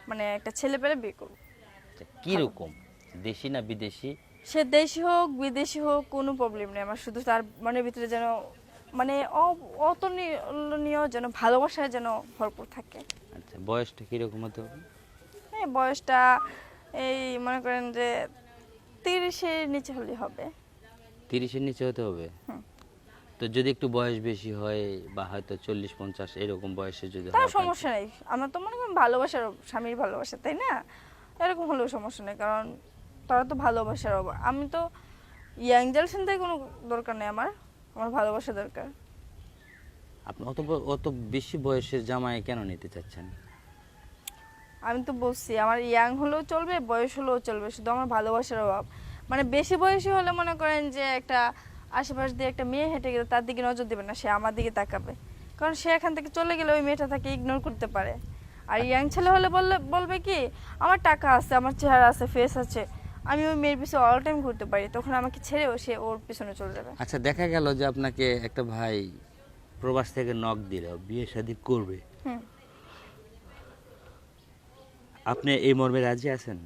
মানে একটা ছেলে পেলে বিয়ে করবো। কি রকম, দেশি না বিদেশি? সে দেশি হোক বিদেশি হোক কোনো প্রবলেম নেই আমার, শুধু তার মনের ভিতরে যেন মানে অতুলনীয় যেন ভালোবাসায় যেন ভরপুর থাকে। আচ্ছা, বয়সটা কিরকম হতে হবে? এই বয়সটা এই মনে করেন যে 30-এর নিচে হলে হবে। 30-এর নিচে হতে হবে? হুম। তো যদি একটু বয়স বেশি হয় বা হয়তো 40-50 এরকম বয়সে যদি তার হয় আপনার সমস্যা নেই, আমরা তো মনে করেন ভালোবাসার স্বামীর ভালোবাসা, তাই না? এরকম হলেও সমস্যা নেই, কারণ তারা তো ভালোবাসার অভাব। আমি তো ইয়াং জেনারেশন থেকে কোনো দরকার নেই আমার, আমার ভালোবাসা দরকার। আপনি অত বেশি বয়সের জামাই কেন নিতে চাচ্ছেন? আমি তো বলছি আমার ইয়াং হলেও চলবে, বয়স হলেও চলবে, শুধু আমার ভালোবাসার অভাব। মানে বেশি বয়সী হলে মনে করেন যে একটা আশেপাশ দিয়ে একটা মেয়ে হেঁটে গেলে তার দিকে নজর দেবে না, সে আমার দিকে তাকাবে, কারণ সে এখান থেকে চলে গেলে ওই মেয়েটা তাকে ইগনোর করতে পারে। আর ইয়াং ছেলে হলে বলবে কি, আমার টাকা আছে, আমার চেহারা আছে, ফেস আছে, আমি ওই মেয়ের পিছনে অল টাইম ঘুরতে পারি, তখন আমাকে ছেড়েও সে ওর পিছনে চলে যাবে। আচ্ছা, দেখা গেল যে আপনাকে একটা ভাই প্রবাস থেকে নক দিল, বিয়ে শাদী করবে, হুম। আপনি এই মর্মে রাজি আছেন?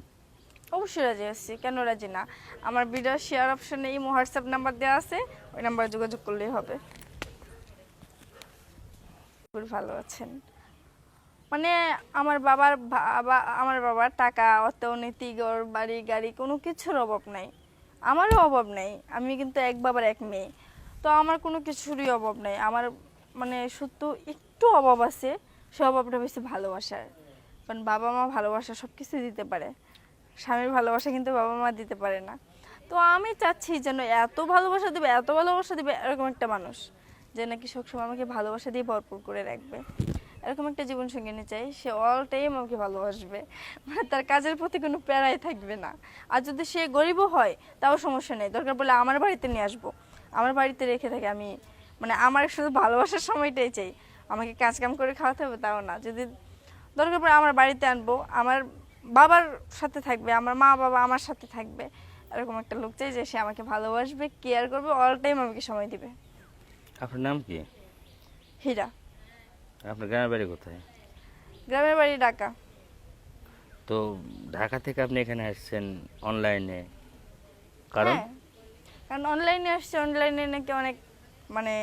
অবশ্যই রাজি আছি, কেন রাজি না? আমার ভিডিও শেয়ার অপশনে এই হোয়াটসঅ্যাপ নাম্বার দেওয়া আছে, ওই নাম্বারে যোগাযোগ করলেই হবে। খুব ভালো আছেন। মানে আমার বাবার টাকা অর্থনীতি ঘর বাড়ি গাড়ি কোনো কিছুর অভাব নাই, আমারও অভাব নাই। আমি কিন্তু এক বাবার এক মেয়ে, তো আমার কোনো কিছুরই অভাব নাই। আমার মানে শুধু একটু অভাব আছে, সে অভাবটা বেশি ভালোবাসার। কারণ বাবা মা ভালোবাসা সব কিছু দিতে পারে, স্বামীর ভালোবাসা কিন্তু বাবা মা দিতে পারে না। তো আমি চাচ্ছি যেন এত ভালোবাসা দেবে, এত ভালোবাসা দেবে এরকম একটা মানুষ, যে নাকি সবসময় আমাকে ভালোবাসা দিয়ে ভরপুর করে রাখবে। এরকম একটা জীবন সঙ্গিনী চাই, সে অল টাইম আমাকে ভালোবাসবে, মানে তার কাজের প্রতি কোনো প্যারাই থাকবে না। আর যদি সে গরিবও হয় তাও সমস্যা নেই, দরকার পড়লে আমার বাড়িতে নিয়ে আসবো, আমার বাড়িতে রেখে থাকে। আমি মানে আমার শুধু ভালোবাসার সময়টাই চাই, আমাকে কাজ কাম করে খাওয়াতে হবে তাও না। যদি দরকার পড়ে আমার বাড়িতে আনবো, আমার বাবার সাথে থাকবে, আমার মা বাবা আমার সাথে থাকবে, এরকম একটা লোক চাই যে সে আমাকে ভালোবাসবে, কেয়ার করবে, অল টাইম আমাকে সময় দিবে। আপনার নাম কি? হীরা। আপনার গ্রামের বাড়ি কোথায়? গ্রামের বাড়ি ঢাকা। তো ঢাকা থেকে আপনি এখানে আসছেন অনলাইনে, কারণ? হ্যাঁ, কারণ অনলাইনে আসছে, অনলাইনে নাকি অনেক মানে